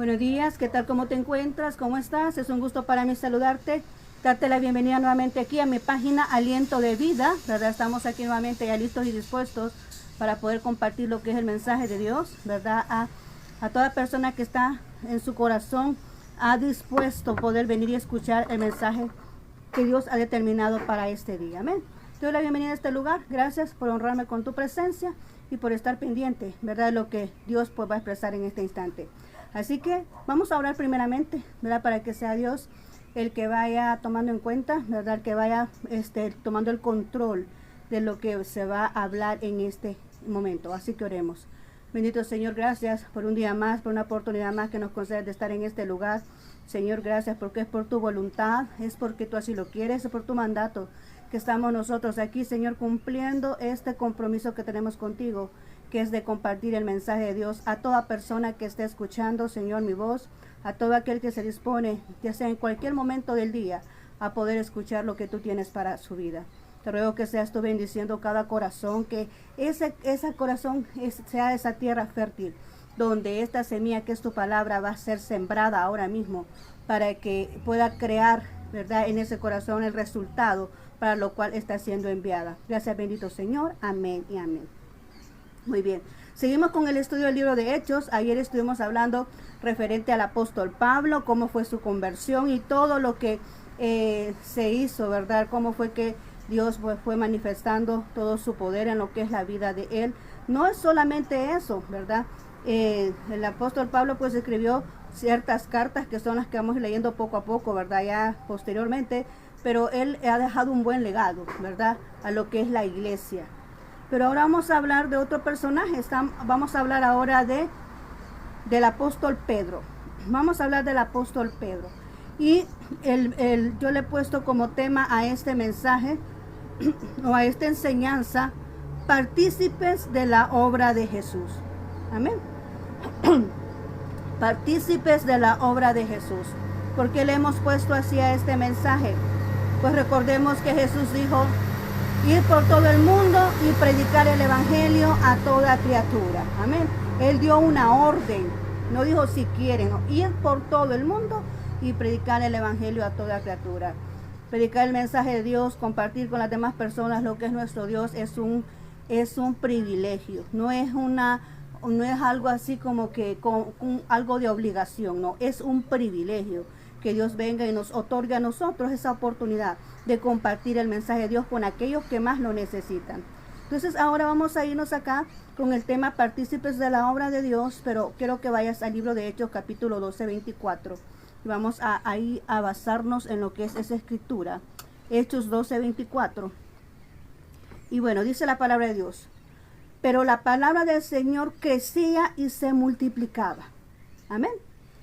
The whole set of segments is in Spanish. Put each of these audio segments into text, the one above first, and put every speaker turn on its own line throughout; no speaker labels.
Buenos días, ¿qué tal? ¿Cómo te encuentras? ¿Cómo estás? Es un gusto para mí saludarte, darte la bienvenida nuevamente aquí a mi página Aliento de Vida, ¿verdad? Estamos aquí nuevamente ya listos y dispuestos para poder compartir lo que es el mensaje de Dios, ¿verdad? A toda persona que está en su corazón ha dispuesto poder venir y escuchar el mensaje que Dios ha determinado para este día. Amén. Te doy la bienvenida a este lugar. Gracias por honrarme con tu presencia y por estar pendiente, ¿verdad? De lo que Dios pues va a expresar en este instante. Así que vamos a orar primeramente, ¿verdad? Para que sea Dios el que vaya tomando en cuenta, ¿verdad? El que vaya tomando el control de lo que se va a hablar en este momento. Así que oremos. Bendito Señor, gracias por un día más, por una oportunidad más que nos concedes de estar en este lugar. Señor, gracias porque es por tu voluntad, es porque tú así lo quieres, es por tu mandato que estamos nosotros aquí, Señor, cumpliendo este compromiso que tenemos contigo, que es de compartir el mensaje de Dios a toda persona que esté escuchando, Señor, mi voz, a todo aquel que se dispone, ya sea en cualquier momento del día, a poder escuchar lo que tú tienes para su vida. Te ruego que seas tú bendiciendo cada corazón, que ese corazón sea esa tierra fértil, donde esta semilla que es tu palabra va a ser sembrada ahora mismo, para que pueda crear, ¿verdad?, en ese corazón el resultado para lo cual está siendo enviada. Gracias, bendito Señor. Amén y amén. Muy bien. Seguimos con el estudio del libro de Hechos. Ayer estuvimos hablando referente al apóstol Pablo, cómo fue su conversión y todo lo que se hizo, ¿verdad? Cómo fue que Dios fue manifestando todo su poder en lo que es la vida de él. No es solamente eso, ¿verdad? El apóstol Pablo pues escribió ciertas cartas que son las que vamos leyendo poco a poco, ¿verdad? Ya posteriormente, pero él ha dejado un buen legado, ¿verdad? A lo que es la iglesia. Pero ahora vamos a hablar de otro personaje. Vamos a hablar ahora del apóstol Pedro. Vamos a hablar del apóstol Pedro. Y yo le he puesto como tema a este mensaje o a esta enseñanza, partícipes de la obra de Jesús. Amén. Partícipes de la obra de Jesús. ¿Por qué le hemos puesto así a este mensaje? Pues recordemos que Jesús dijo: ir por todo el mundo y predicar el evangelio a toda criatura. Amén. Él dio una orden, no dijo si quieren, no, ir por todo el mundo y predicar el evangelio a toda criatura. Predicar el mensaje de Dios, compartir con las demás personas lo que es nuestro Dios, es un privilegio. No es algo así como que algo de obligación, no, es un privilegio que Dios venga y nos otorgue a nosotros esa oportunidad de compartir el mensaje de Dios con aquellos que más lo necesitan. Entonces ahora vamos a irnos acá con el tema partícipes de la obra de Dios, pero quiero que vayas al libro de Hechos capítulo 12, 24. Y vamos ahí a basarnos en lo que es esa escritura. Hechos 12, 24. Y bueno, dice la palabra de Dios: pero la palabra del Señor crecía y se multiplicaba. Amén.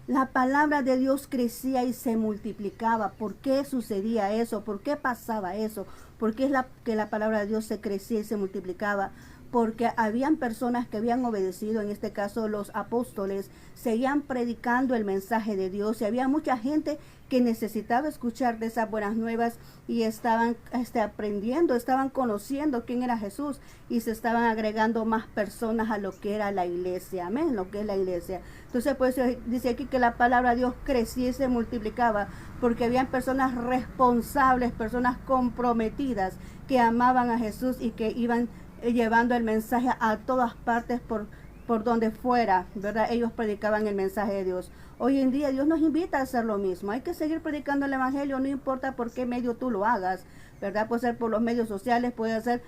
La palabra de Dios crecía y se multiplicaba. ¿Por qué sucedía eso? ¿Por qué pasaba eso? ¿Por qué que la palabra de Dios se crecía y se multiplicaba? Porque habían personas que habían obedecido, en este caso los apóstoles, seguían predicando el mensaje de Dios y había mucha gente que necesitaba escuchar de esas buenas nuevas y estaban aprendiendo, estaban conociendo quién era Jesús y se estaban agregando más personas a lo que era la iglesia. Amén, lo que es la iglesia. Entonces pues dice aquí que la palabra de Dios crecía y se multiplicaba porque habían personas responsables, personas comprometidas que amaban a Jesús y que iban llevando el mensaje a todas partes por donde fuera, ¿verdad? Ellos predicaban el mensaje de Dios. Hoy en día Dios nos invita a hacer lo mismo. Hay que seguir predicando el evangelio, no importa por qué medio tú lo hagas, ¿verdad? Puede ser por los medios sociales, puede ser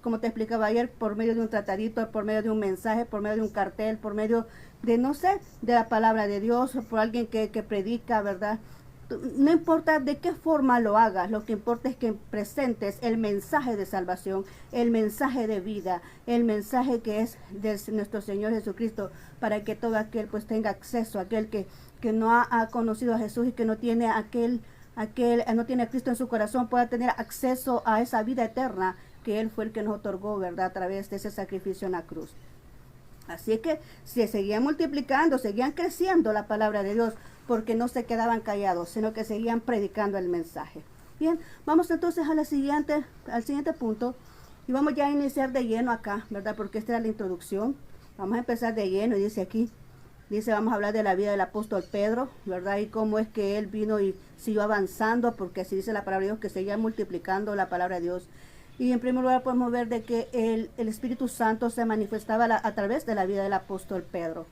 como te explicaba ayer, por medio de un tratadito, por medio de un mensaje, por medio de un cartel, por medio de, no sé, de la palabra de Dios, por alguien que predica, ¿verdad? No importa de qué forma lo hagas, lo que importa es que presentes el mensaje de salvación, el mensaje de vida, el mensaje que es de nuestro Señor Jesucristo, para que todo aquel pues tenga acceso, aquel que no ha conocido a Jesús y que no tiene no tiene a Cristo en su corazón, pueda tener acceso a esa vida eterna que Él fue el que nos otorgó, ¿verdad?, a través de ese sacrificio en la cruz. Así que se seguían multiplicando, seguían creciendo la palabra de Dios, porque no se quedaban callados, sino que seguían predicando el mensaje. Bien, vamos entonces al siguiente punto y vamos ya a iniciar de lleno acá, ¿verdad? Porque esta era la introducción. Vamos a empezar de lleno y dice aquí: Dice, vamos a hablar de la vida del apóstol Pedro, ¿verdad? Y cómo es que él vino y siguió avanzando, porque así dice la palabra de Dios, que seguía multiplicando la palabra de Dios. Y en primer lugar podemos ver de que el Espíritu Santo se manifestaba a través de la vida del apóstol Pedro.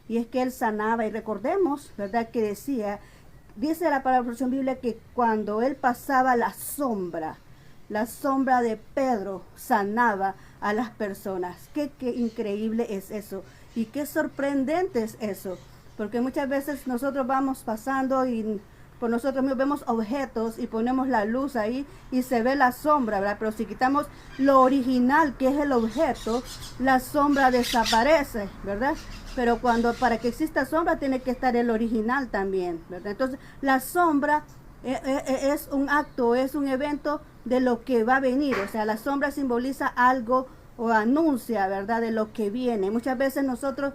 Y es que él sanaba, y recordemos, ¿verdad? Que dice la palabra de la Biblia, que cuando él pasaba la sombra de Pedro sanaba a las personas. Qué increíble es eso. Y qué sorprendente es eso, porque muchas veces nosotros vamos pasando y por nosotros mismos vemos objetos y ponemos la luz ahí y se ve la sombra, ¿verdad? Pero si quitamos lo original que es el objeto, la sombra desaparece, ¿verdad? Pero para que exista sombra tiene que estar el original también, ¿verdad? Entonces la sombra es un acto, es un evento de lo que va a venir. O sea, la sombra simboliza algo o anuncia, ¿verdad?, de lo que viene. Muchas veces nosotros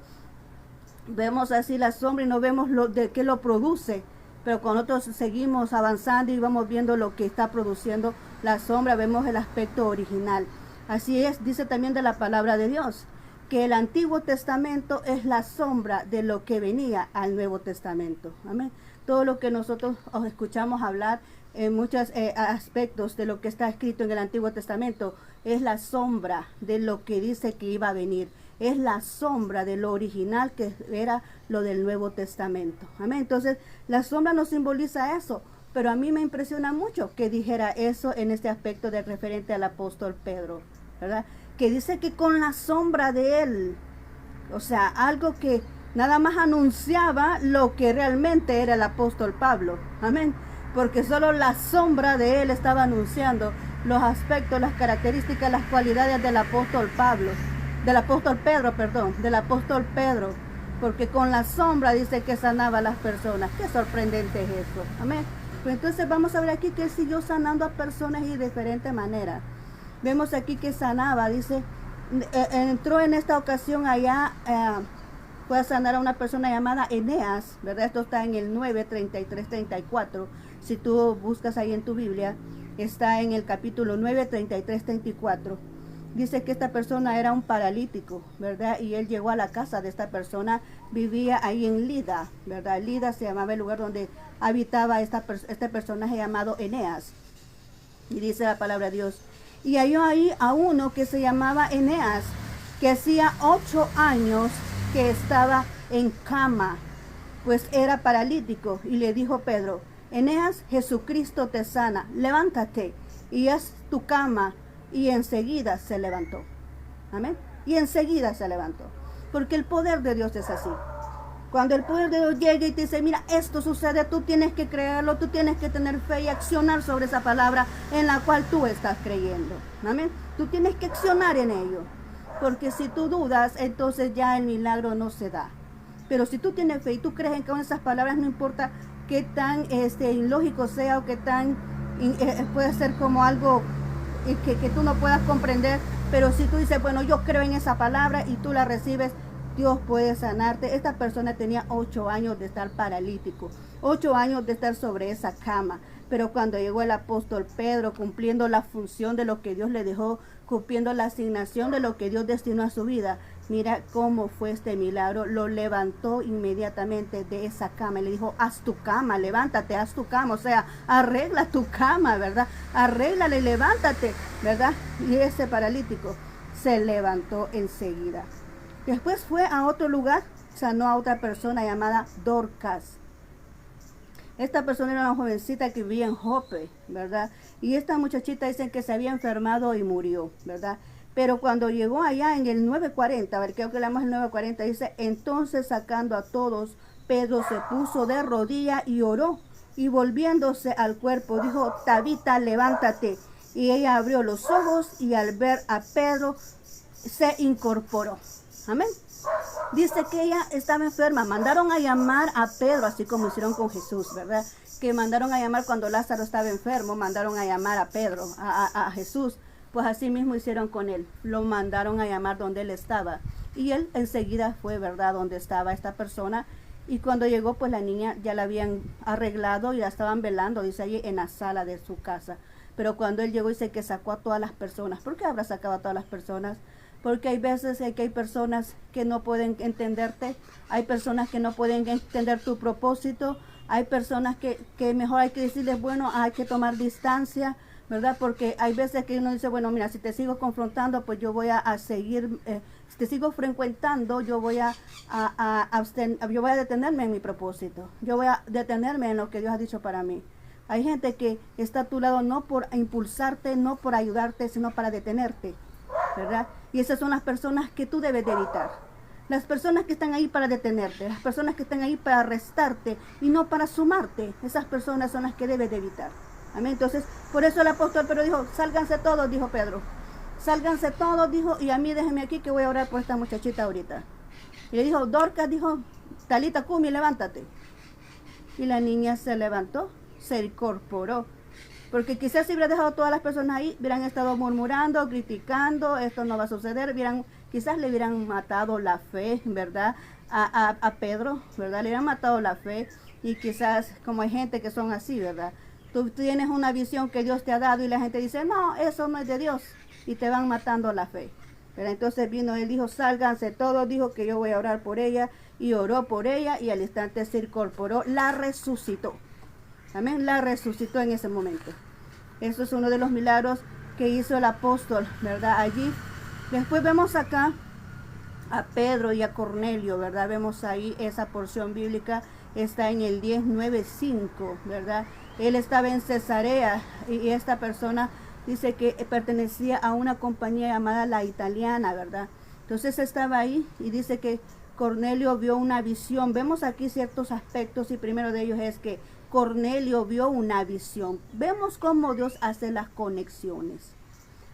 vemos así la sombra y no vemos de qué lo produce, pero cuando nosotros seguimos avanzando y vamos viendo lo que está produciendo la sombra, vemos el aspecto original. Así es, dice también de la palabra de Dios, que el Antiguo Testamento es la sombra de lo que venía al Nuevo Testamento. Amén. Todo lo que nosotros escuchamos hablar en muchos aspectos de lo que está escrito en el Antiguo Testamento es la sombra de lo que dice que iba a venir. Es la sombra de lo original que era lo del Nuevo Testamento. Amén. Entonces, la sombra nos simboliza eso. Pero a mí me impresiona mucho que dijera eso en este aspecto de referente al apóstol Pedro, ¿verdad? Que dice que con la sombra de él, o sea, algo que nada más anunciaba lo que realmente era el apóstol Pablo. Amén. Porque solo la sombra de él estaba anunciando los aspectos, las características, las cualidades del apóstol Pedro, porque con la sombra dice que sanaba a las personas. Qué sorprendente es eso. Amén. Pues entonces vamos a ver aquí que él siguió sanando a personas y de diferente manera. Vemos aquí que sanaba, dice, entró en esta ocasión allá, fue a sanar a una persona llamada Eneas, ¿verdad? Esto está en el 9, 33, 34. Si tú buscas ahí en tu Biblia, está en el capítulo 9, 33, 34. Dice que esta persona era un paralítico, ¿verdad? Y él llegó a la casa de esta persona, vivía ahí en Lida, ¿verdad? Lida se llamaba el lugar donde habitaba este personaje llamado Eneas. Y dice la palabra de Dios, y halló ahí a uno que se llamaba Eneas, que hacía 8 años que estaba en cama, pues era paralítico. Y le dijo Pedro, Eneas, Jesucristo te sana, levántate y haz tu cama. Y enseguida se levantó. Amén. Y enseguida se levantó. Porque el poder de Dios es así. Cuando el poder de Dios llega y te dice, mira, esto sucede, tú tienes que creerlo, tú tienes que tener fe y accionar sobre esa palabra en la cual tú estás creyendo. Amén. Tú tienes que accionar en ello. Porque si tú dudas, entonces ya el milagro no se da. Pero si tú tienes fe y tú crees en con esas palabras, no importa qué tan ilógico sea o qué tan puede ser como algo que tú no puedas comprender, pero si tú dices, bueno, yo creo en esa palabra y tú la recibes, Dios puede sanarte. Esta persona tenía 8 años de estar paralítico, 8 años de estar sobre esa cama, pero cuando llegó el apóstol Pedro, cumpliendo la función de lo que Dios le dejó, cumpliendo la asignación de lo que Dios destinó a su vida, mira cómo fue este milagro. Lo levantó inmediatamente de esa cama y le dijo, haz tu cama, levántate, haz tu cama, o sea, arregla tu cama, ¿verdad? Arréglale, levántate, ¿verdad? Y ese paralítico se levantó enseguida. Después fue a otro lugar, sanó a otra persona llamada Dorcas. Esta persona era una jovencita que vivía en Jope, ¿verdad? Y esta muchachita dicen que se había enfermado y murió, ¿verdad? Pero cuando llegó allá en el 9:40, a ver, creo que leamos el 9:40, dice, entonces sacando a todos, Pedro se puso de rodilla y oró, y volviéndose al cuerpo, dijo, Tabita, levántate. Y ella abrió los ojos y al ver a Pedro, se incorporó. Amén. Dice que ella estaba enferma. Mandaron a llamar a Pedro, así como hicieron con Jesús, ¿verdad? Que mandaron a llamar cuando Lázaro estaba enfermo, mandaron a llamar a Pedro, a Jesús. Pues así mismo hicieron con él. Lo mandaron a llamar donde él estaba. Y él enseguida fue, ¿verdad?, donde estaba esta persona. Y cuando llegó, pues la niña ya la habían arreglado y la estaban velando, dice allí, en la sala de su casa. Pero cuando él llegó, dice que sacó a todas las personas. ¿Por qué habrá sacado a todas las personas? porque hay veces que hay personas que no pueden entenderte, hay personas que no pueden entender tu propósito, hay personas que mejor hay que decirles, bueno, hay que tomar distancia, ¿verdad? Porque hay veces que uno dice, bueno, mira, si te sigo confrontando, pues yo voy a seguir, si te sigo frecuentando, yo voy yo voy a detenerme en mi propósito, yo voy a detenerme en lo que Dios ha dicho para mí. Hay gente que está a tu lado no por impulsarte, no por ayudarte, sino para detenerte, ¿verdad? Y esas son las personas que tú debes de evitar. Las personas que están ahí para detenerte, las personas que están ahí para arrestarte y no para sumarte, esas personas son las que debes de evitar. Amén. Entonces, por eso el apóstol Pedro dijo, sálganse todos, dijo Pedro. Sálganse todos, dijo, y a mí déjenme aquí que voy a orar por esta muchachita ahorita. Y le dijo, Dorcas, dijo, Talita Cumi, levántate. Y la niña se levantó, se incorporó. Porque quizás si hubiera dejado a todas las personas ahí, hubieran estado murmurando, criticando, esto no va a suceder, quizás le hubieran matado la fe, ¿verdad? A Pedro, ¿verdad? Le hubieran matado la fe, y quizás como hay gente que son así, ¿verdad? Tú tienes una visión que Dios te ha dado y la gente dice, no, eso no es de Dios, y te van matando la fe. Pero entonces vino, él dijo, sálganse todos, dijo que yo voy a orar por ella, y oró por ella, y al instante se incorporó, la resucitó. Amén, la resucitó en ese momento. Eso es uno de los milagros que hizo el apóstol, ¿verdad? Allí. Después vemos acá a Pedro y a Cornelio, ¿verdad? Vemos ahí esa porción bíblica, está en el 10:9-5, ¿verdad? Él estaba en Cesarea y esta persona dice que pertenecía a una compañía llamada La Italiana, ¿verdad? Entonces estaba ahí y dice que Cornelio vio una visión. Vemos aquí ciertos aspectos y primero de ellos es que Cornelio vio una visión. Vemos cómo Dios hace las conexiones.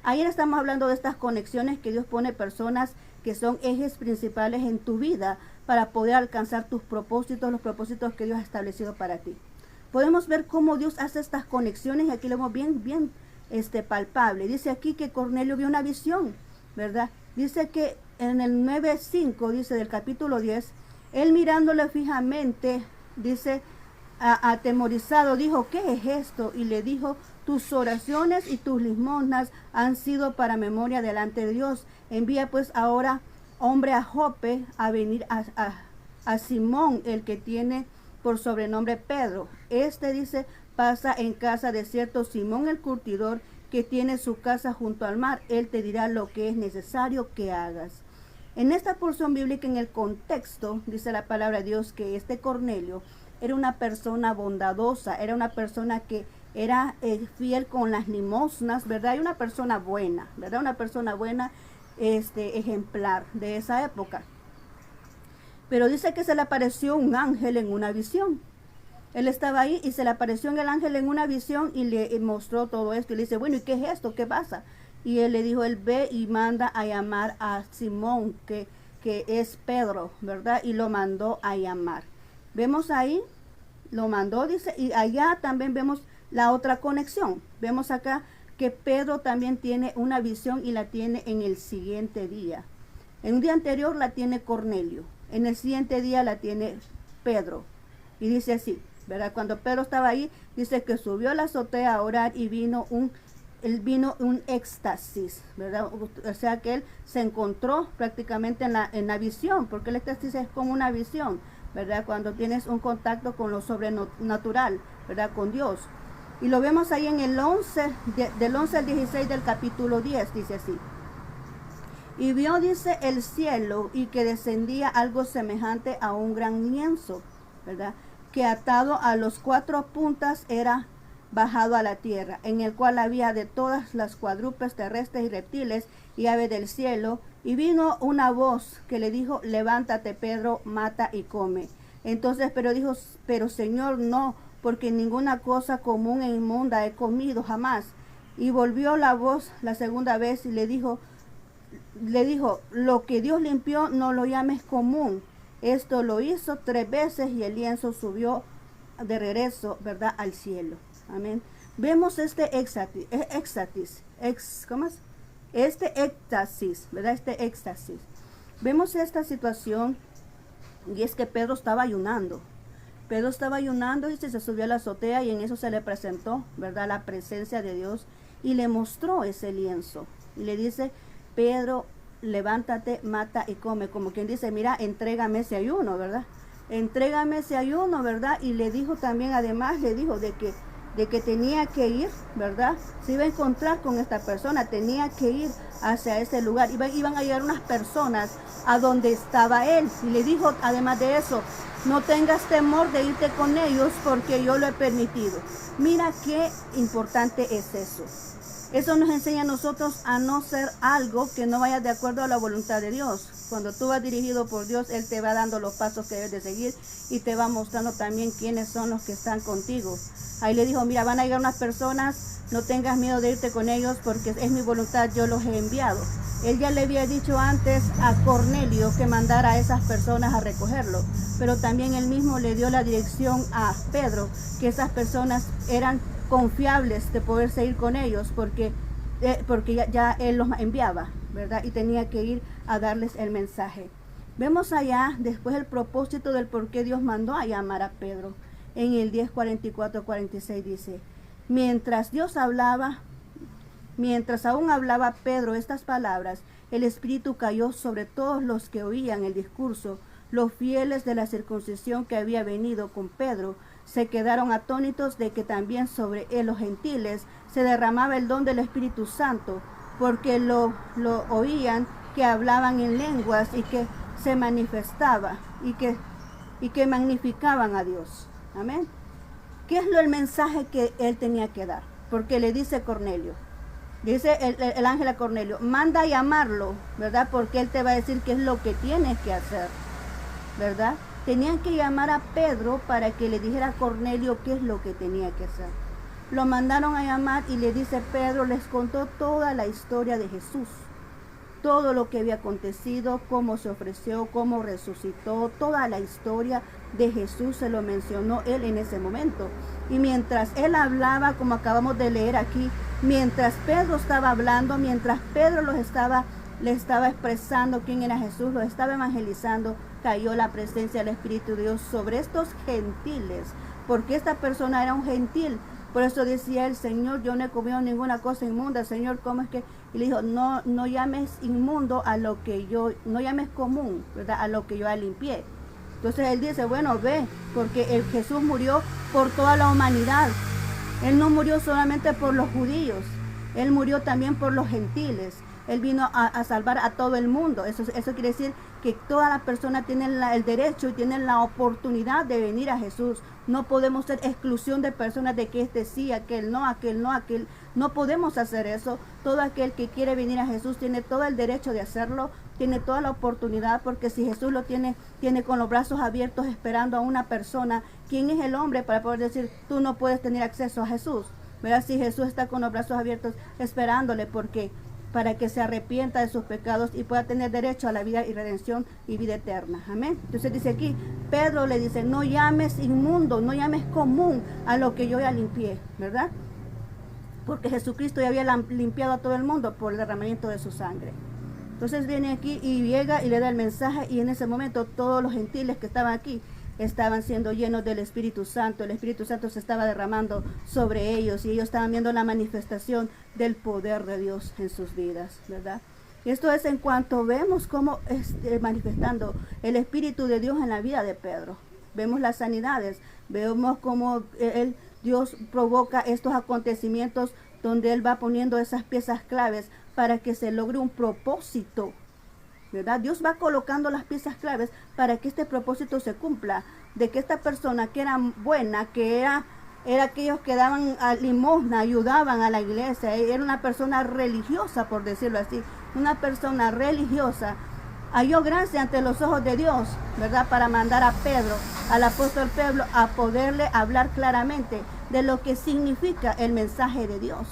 Ayer estamos hablando de estas conexiones que Dios pone personas que son ejes principales en tu vida para poder alcanzar tus propósitos, los propósitos que Dios ha establecido para ti. Podemos ver cómo Dios hace estas conexiones y aquí lo vemos bien palpable. Dice aquí que Cornelio vio una visión, ¿verdad? Dice que en el 9:5, dice del capítulo 10, él mirándole fijamente, dice, atemorizado, dijo, ¿qué es esto? Y le dijo, tus oraciones y tus limosnas han sido para memoria delante de Dios. Envía pues ahora hombre a Jope a venir a Simón, el que tiene por sobrenombre Pedro. Dice, pasa en casa de cierto Simón el curtidor, que tiene su casa junto al mar. Él te dirá lo que es necesario que hagas. En esta porción bíblica, en el contexto, dice la palabra de Dios que este Cornelio era una persona bondadosa, era una persona que era fiel con las limosnas, ¿verdad? Y una persona buena, ¿verdad? Una persona buena, ejemplar de esa época. Pero dice que se le apareció un ángel en una visión. Él estaba ahí y se le apareció el ángel en una visión y le mostró todo esto. Y le dice, bueno, ¿y qué es esto? ¿Qué pasa? Y él le dijo, él ve y manda a llamar a Simón, que es Pedro, ¿verdad? Y lo mandó a llamar. Vemos ahí, lo mandó, dice, y allá también vemos la otra conexión. Vemos acá que Pedro también tiene una visión y la tiene en el siguiente día. En un día anterior la tiene Cornelio, en el siguiente día la tiene Pedro. Y dice así, ¿verdad? Cuando Pedro estaba ahí, dice que subió a la azotea a orar y vino un éxtasis, ¿verdad? O sea que él se encontró prácticamente en la visión, porque el éxtasis es como una visión, ¿verdad? Cuando tienes un contacto con lo sobrenatural, ¿verdad? Con Dios. Y lo vemos ahí en el 11, del 11 al 16 del capítulo 10, dice así. Y vio, dice, el cielo y que descendía algo semejante a un gran lienzo, ¿verdad? Que atado a los 4 puntas era bajado a la tierra, en el cual había de todas las cuadrúpedes terrestres y reptiles y aves del cielo. Y vino una voz que le dijo, levántate Pedro, mata y come. Entonces Pedro dijo, pero Señor, no, porque ninguna cosa común e inmunda he comido jamás. Y volvió la voz la segunda vez y le dijo, lo que Dios limpió no lo llames común. Esto lo hizo 3 veces y el lienzo subió de regreso, ¿verdad?, al cielo. Amén. Vemos éxtasis, ¿verdad? Este éxtasis. Vemos esta situación y es que Pedro estaba ayunando. Pedro estaba ayunando y se subió a la azotea y en eso se le presentó, ¿verdad?, la presencia de Dios y le mostró ese lienzo. Y le dice, Pedro, levántate, mata y come. Como quien dice, mira, entrégame ese ayuno, ¿verdad? Entrégame ese ayuno, ¿verdad? Y le dijo también, además, le dijo de que tenía que ir, ¿verdad? Se iba a encontrar con esta persona, tenía que ir hacia ese lugar. Iban a llegar unas personas a donde estaba él. Y le dijo, además de eso, no tengas temor de irte con ellos porque yo lo he permitido. Mira qué importante es eso. Eso nos enseña a nosotros a no ser algo que no vaya de acuerdo a la voluntad de Dios. Cuando tú vas dirigido por Dios, Él te va dando los pasos que debes de seguir y te va mostrando también quiénes son los que están contigo. Ahí le dijo, mira, van a llegar unas personas, no tengas miedo de irte con ellos porque es mi voluntad, yo los he enviado. Él ya le había dicho antes a Cornelio que mandara a esas personas a recogerlo, pero también él mismo le dio la dirección a Pedro, que esas personas eran confiables de poder seguir con ellos porque ya él los enviaba, ¿verdad? Y tenía que ir a darles el mensaje. Vemos allá después el propósito del por qué Dios mandó a llamar a Pedro. En el 10:44-46 dice, mientras aún hablaba Pedro estas palabras, el Espíritu cayó sobre todos los que oían el discurso. Los fieles de la circuncisión que había venido con Pedro se quedaron atónitos de que también sobre los gentiles se derramaba el don del Espíritu Santo, porque lo oían que hablaban en lenguas y que se manifestaba y que magnificaban a Dios. Amén. ¿Qué es el mensaje que él tenía que dar? Porque le dice Cornelio, dice el ángel a Cornelio, manda a llamarlo, ¿verdad? Porque él te va a decir qué es lo que tienes que hacer, ¿verdad? Tenían que llamar a Pedro para que le dijera a Cornelio qué es lo que tenía que hacer. Lo mandaron a llamar y le dice Pedro, les contó toda la historia de Jesús, todo lo que había acontecido, cómo se ofreció, cómo resucitó, toda la historia de Jesús se lo mencionó él en ese momento. Y mientras él hablaba, como acabamos de leer aquí, mientras Pedro estaba hablando, mientras Pedro le estaba expresando quién era Jesús, lo estaba evangelizando, cayó la presencia del Espíritu de Dios sobre estos gentiles, porque esta persona era un gentil. Por eso decía el Señor, yo no he comido ninguna cosa inmunda. Señor, ¿cómo es que? Y le dijo, no llames inmundo a lo que no llames común, ¿verdad? A lo que yo limpié. Entonces él dice, bueno, ve, porque Jesús murió por toda la humanidad. Él no murió solamente por los judíos, él murió también por los gentiles. Él vino a salvar a todo el mundo. Eso quiere decir que todas las personas tienen el derecho y tienen la oportunidad de venir a Jesús. No podemos ser exclusión de personas de que este sí, aquel no, aquel no, aquel. No podemos hacer eso. Todo aquel que quiere venir a Jesús tiene todo el derecho de hacerlo, tiene toda la oportunidad, porque si Jesús lo tiene con los brazos abiertos esperando a una persona, ¿quién es el hombre para poder decir, tú no puedes tener acceso a Jesús? ¿Verdad? Si Jesús está con los brazos abiertos esperándole, porque para que se arrepienta de sus pecados y pueda tener derecho a la vida y redención y vida eterna. Amén. Entonces dice aquí, Pedro le dice, no llames inmundo, no llames común a lo que yo ya limpié, ¿verdad? Porque Jesucristo ya había limpiado a todo el mundo por el derramamiento de su sangre. Entonces viene aquí y llega y le da el mensaje, y en ese momento todos los gentiles que estaban aquí estaban siendo llenos del Espíritu Santo. El Espíritu Santo se estaba derramando sobre ellos y ellos estaban viendo la manifestación del poder de Dios en sus vidas, ¿verdad? Y esto es en cuanto vemos cómo manifestando el Espíritu de Dios en la vida de Pedro. Vemos las sanidades, vemos cómo Dios provoca estos acontecimientos donde Él va poniendo esas piezas claves para que se logre un propósito, ¿verdad? Dios va colocando las piezas claves para que este propósito se cumpla, de que esta persona que era buena, que era aquellos que daban limosna, ayudaban a la iglesia, era una persona religiosa, por decirlo así, una persona religiosa, halló gracia ante los ojos de Dios, ¿verdad? Para mandar a Pedro, al apóstol Pedro, a poderle hablar claramente de lo que significa el mensaje de Dios,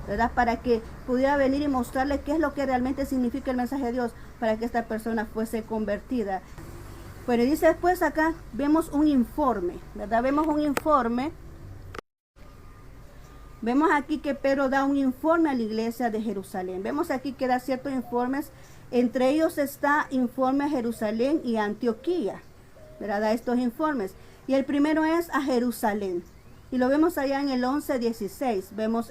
¿verdad? Para que pudiera venir y mostrarle qué es lo que realmente significa el mensaje de Dios, para que esta persona fuese convertida. Pero dice después acá, vemos un informe, ¿verdad? Vemos un informe. Vemos aquí que Pedro da un informe a la iglesia de Jerusalén. Vemos aquí que da ciertos informes. Entre ellos está informe a Jerusalén y a Antioquía, ¿verdad? Da estos informes. Y el primero es a Jerusalén. Y lo vemos allá en el 11:16. Vemos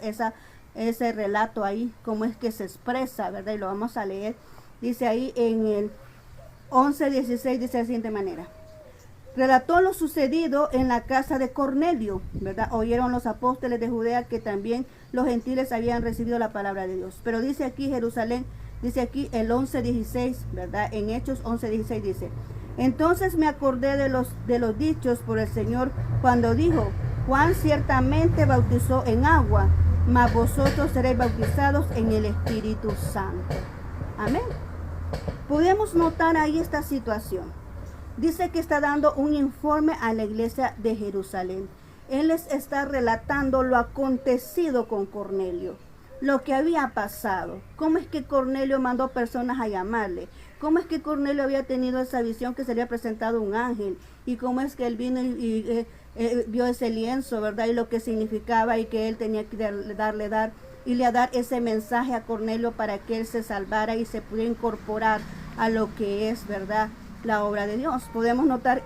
ese relato ahí, cómo es que se expresa, ¿verdad? Y lo vamos a leer. Dice ahí en el 11:16, dice de la siguiente manera. Relató lo sucedido en la casa de Cornelio, ¿verdad? Oyeron los apóstoles de Judea que también los gentiles habían recibido la palabra de Dios. Pero dice aquí Jerusalén, dice aquí el 11:16, ¿verdad? En Hechos 11:16 dice, entonces me acordé de los dichos por el Señor cuando dijo, Juan ciertamente bautizó en agua, mas vosotros seréis bautizados en el Espíritu Santo. Amén. Podemos notar ahí esta situación. Dice que está dando un informe a la iglesia de Jerusalén. Él les está relatando lo acontecido con Cornelio, lo que había pasado. Cómo es que Cornelio mandó personas a llamarle. Cómo es que Cornelio había tenido esa visión que se le había presentado un ángel. Y cómo es que él vino y vio ese lienzo, ¿verdad? Y lo que significaba y que él tenía que dar ese mensaje a Cornelio para que él se salvara y se pudiera incorporar a lo que es, ¿verdad?, la obra de Dios. Podemos notar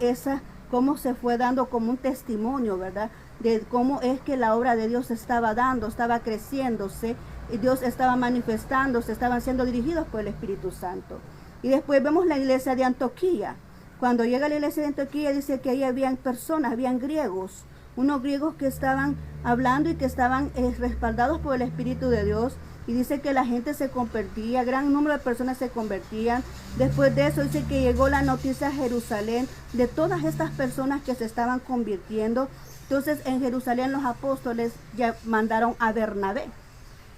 cómo se fue dando como un testimonio, ¿verdad?, de cómo es que la obra de Dios estaba dando, estaba creciéndose, y Dios estaba manifestándose, estaban siendo dirigidos por el Espíritu Santo. Y después vemos la iglesia de Antioquía. Cuando llega a la iglesia de Antioquía dice que ahí habían personas, habían griegos, unos griegos que estaban hablando y que estaban respaldados por el Espíritu de Dios. Y dice que la gente se convertía, gran número de personas se convertían. Después de eso dice que llegó la noticia a Jerusalén de todas estas personas que se estaban convirtiendo. Entonces en Jerusalén los apóstoles ya mandaron a Bernabé.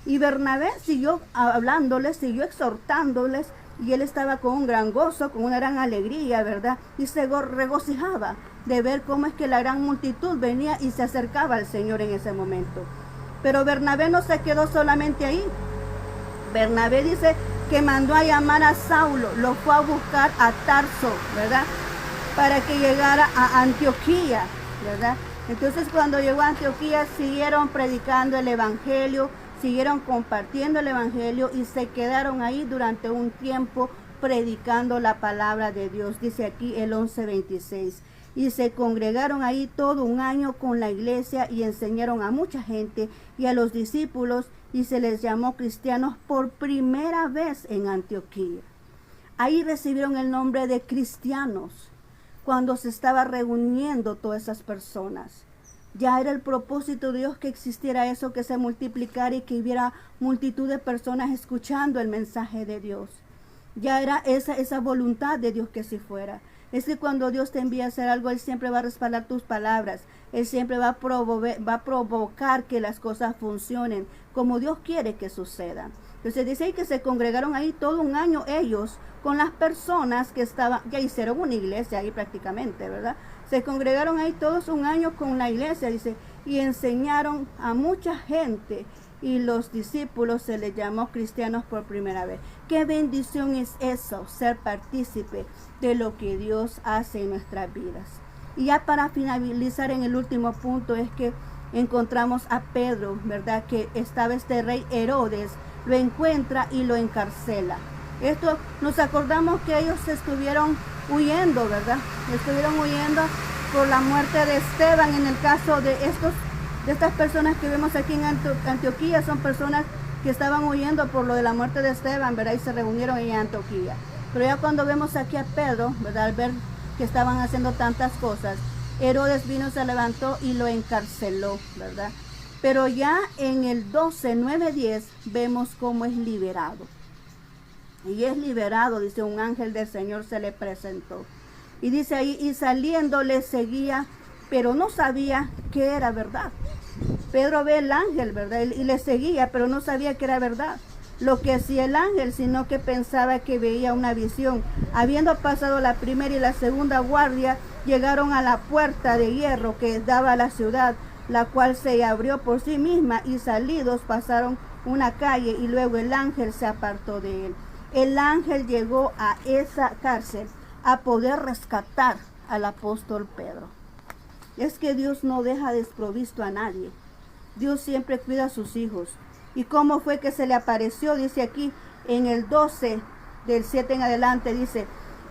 Y Bernabé siguió hablándoles, siguió exhortándoles. Y él estaba con un gran gozo, con una gran alegría, ¿verdad? Y se regocijaba de ver cómo es que la gran multitud venía y se acercaba al Señor en ese momento. Pero Bernabé no se quedó solamente ahí. Bernabé dice que mandó a llamar a Saulo, lo fue a buscar a Tarso, ¿verdad?, para que llegara a Antioquía, ¿verdad? Entonces cuando llegó a Antioquía siguieron predicando el evangelio, siguieron compartiendo el evangelio y se quedaron ahí durante un tiempo predicando la palabra de Dios. Dice aquí el 11:26. Y se congregaron ahí todo un año con la iglesia y enseñaron a mucha gente y a los discípulos y se les llamó cristianos por primera vez en Antioquía. Ahí recibieron el nombre de cristianos cuando se estaba reuniendo todas esas personas. Ya era el propósito de Dios que existiera eso, que se multiplicara y que hubiera multitud de personas escuchando el mensaje de Dios. Ya era esa voluntad de Dios que así fuera. Es que cuando Dios te envía a hacer algo, Él siempre va a respaldar tus palabras. Él siempre va a provocar que las cosas funcionen como Dios quiere que sucedan. Entonces dice ahí que se congregaron ahí todo un año ellos con las personas que estaban, ya hicieron una iglesia ahí prácticamente, ¿verdad? Se congregaron ahí todos un año con la iglesia, dice, y enseñaron a mucha gente. Y los discípulos se les llamó cristianos por primera vez. Qué bendición es eso, ser partícipe de lo que Dios hace en nuestras vidas. Y ya para finalizar en el último punto es que encontramos a Pedro, ¿verdad? Que estaba este rey Herodes, lo encuentra y lo encarcela. Esto nos acordamos que ellos estuvieron huyendo, ¿verdad? Estuvieron huyendo por la muerte de Esteban. En el caso de estas personas que vemos aquí en Antioquía, son personas que estaban huyendo por lo de la muerte de Esteban, ¿verdad? Y se reunieron en Antioquía. Pero ya cuando vemos aquí a Pedro, ¿verdad?, al ver que estaban haciendo tantas cosas, Herodes vino, se levantó y lo encarceló, ¿verdad? Pero ya en el 12:9-10 vemos cómo es liberado. Y es liberado, dice, un ángel del Señor se le presentó. Y dice ahí, y saliendo le seguía, pero no sabía que era verdad. Pedro ve el ángel, ¿verdad? Y le seguía, pero no sabía que era verdad lo que hacía el ángel, sino que pensaba que veía una visión. Habiendo pasado la primera y la segunda guardia, llegaron a la puerta de hierro que daba a la ciudad, la cual se abrió por sí misma, y salidos pasaron una calle, y luego el ángel se apartó de él. El ángel llegó a esa cárcel a poder rescatar al apóstol Pedro. Es que Dios no deja desprovisto a nadie. Dios siempre cuida a sus hijos. ¿Y cómo fue que se le apareció? Dice aquí en el 12, del 7 en adelante, dice,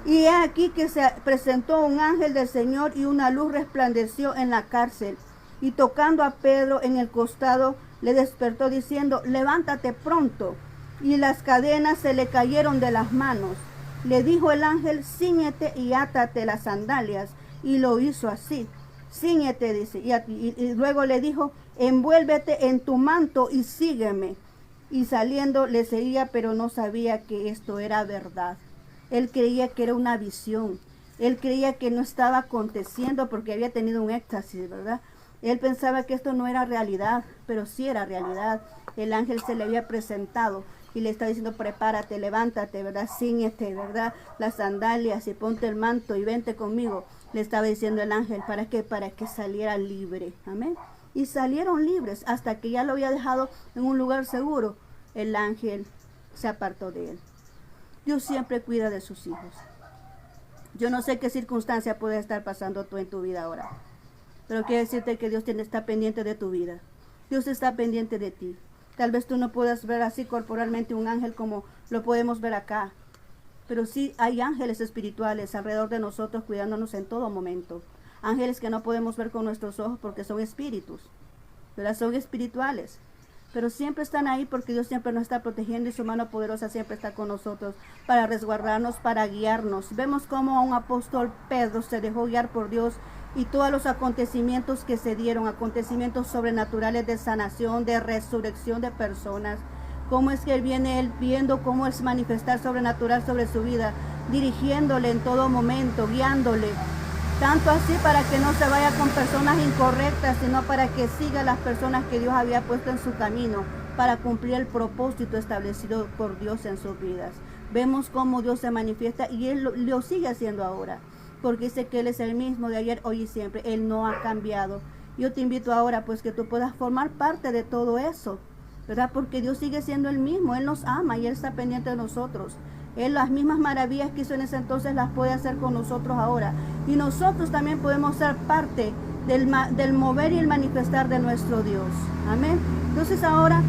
y he aquí que se presentó un ángel del Señor y una luz resplandeció en la cárcel. Y tocando a Pedro en el costado, le despertó diciendo, levántate pronto. y las cadenas se le cayeron de las manos. Le dijo el ángel, cíñete y átate las sandalias. Y lo hizo así. Cíñete, dice. Y luego le dijo, envuélvete en tu manto y sígueme. Y saliendo le seguía, pero no sabía que esto era verdad. Él creía que era una visión. Él creía que no estaba aconteciendo porque había tenido un éxtasis, ¿verdad? Él pensaba que esto no era realidad, pero sí era realidad. El ángel se le había presentado y le está diciendo, prepárate, levántate, ¿verdad? Cíñete, ¿verdad? Las sandalias y ponte el manto y vente conmigo. Le estaba diciendo el ángel, ¿para qué? Para que saliera libre. Amén. Y salieron libres hasta que ya lo había dejado en un lugar seguro. El ángel se apartó de él. Dios siempre cuida de sus hijos. Yo no sé qué circunstancia puede estar pasando tú en tu vida ahora, pero quiero decirte que Dios está pendiente de tu vida. Dios está pendiente de ti. Tal vez tú no puedas ver así corporalmente un ángel como lo podemos ver acá, pero sí hay ángeles espirituales alrededor de nosotros cuidándonos en todo momento. Ángeles que no podemos ver con nuestros ojos porque son espíritus, ¿verdad? Son espirituales, pero siempre están ahí porque Dios siempre nos está protegiendo y su mano poderosa siempre está con nosotros para resguardarnos, para guiarnos. Vemos cómo a un apóstol Pedro se dejó guiar por Dios y todos los acontecimientos que se dieron, acontecimientos sobrenaturales de sanación, de resurrección de personas. Cómo es que él viene viendo cómo es manifestar sobrenatural sobre su vida, dirigiéndole en todo momento, guiándole. Tanto así para que no se vaya con personas incorrectas, sino para que siga las personas que Dios había puesto en su camino, para cumplir el propósito establecido por Dios en sus vidas. Vemos cómo Dios se manifiesta y Él lo sigue haciendo ahora, porque dice que Él es el mismo de ayer, hoy y siempre. Él no ha cambiado. Yo te invito ahora pues que tú puedas formar parte de todo eso, ¿verdad? Porque Dios sigue siendo el mismo. Él nos ama y Él está pendiente de nosotros. Él las mismas maravillas que hizo en ese entonces las puede hacer con nosotros ahora. Y nosotros también podemos ser parte del mover y el manifestar de nuestro Dios. Amén. Entonces ahora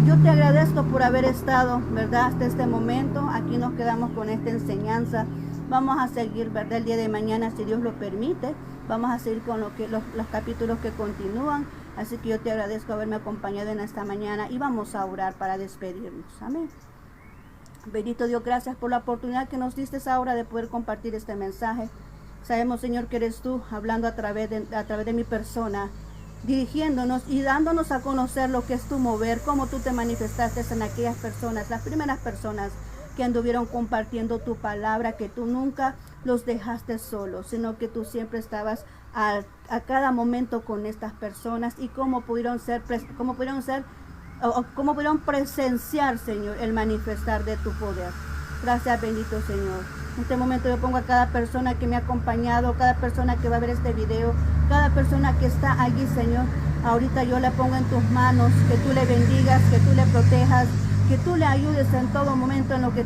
yo te agradezco por haber estado, ¿verdad? Hasta este momento. Aquí nos quedamos con esta enseñanza. Vamos a seguir, ¿verdad? El día de mañana, si Dios lo permite. Vamos a seguir con los capítulos que continúan. Así que yo te agradezco haberme acompañado en esta mañana y vamos a orar para despedirnos. Amén. Bendito Dios, gracias por la oportunidad que nos diste ahora de poder compartir este mensaje. Sabemos, Señor, que eres tú hablando a través de mi persona, dirigiéndonos y dándonos a conocer lo que es tu mover, cómo tú te manifestaste en aquellas personas, las primeras personas que anduvieron compartiendo tu palabra, que tú nunca los dejaste solos, sino que tú siempre estabas a cada momento con estas personas y cómo pudieron presenciar, Señor, el manifestar de tu poder. Gracias, bendito Señor. En este momento yo pongo a cada persona que me ha acompañado, cada persona que va a ver este video, cada persona que está allí, Señor. Ahorita yo le pongo en tus manos, que tú le bendigas, que tú le protejas, que tú le ayudes en todo momento en lo que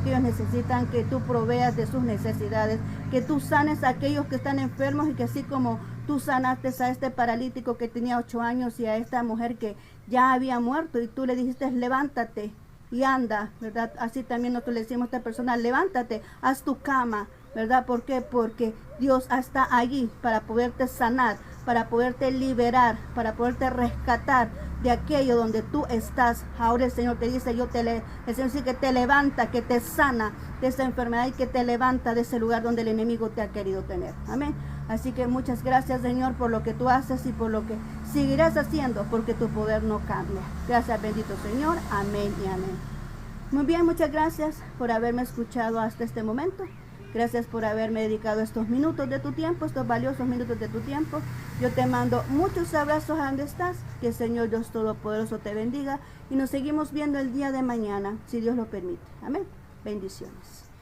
ellos necesitan, que tú proveas de sus necesidades, que tú sanes a aquellos que están enfermos y que así como tú sanaste a este paralítico que tenía 8 años y a esta mujer que ya había muerto y tú le dijiste levántate y anda, ¿verdad? Así también nosotros le decimos a esta persona, levántate, haz tu cama, ¿verdad? ¿Por qué? Porque Dios está allí para poderte sanar, para poderte liberar, para poderte rescatar de aquello donde tú estás. Ahora el Señor te dice, el Señor dice que te levanta, que te sana de esa enfermedad y que te levanta de ese lugar donde el enemigo te ha querido tener. Amén. Así que muchas gracias, Señor, por lo que tú haces y por lo que seguirás haciendo, porque tu poder no cambia. Gracias, bendito Señor. Amén y amén. Muy bien, muchas gracias por haberme escuchado hasta este momento. Gracias por haberme dedicado estos minutos de tu tiempo, estos valiosos minutos de tu tiempo. Yo te mando muchos abrazos a donde estás. Que el Señor Dios Todopoderoso te bendiga. Y nos seguimos viendo el día de mañana, si Dios lo permite. Amén. Bendiciones.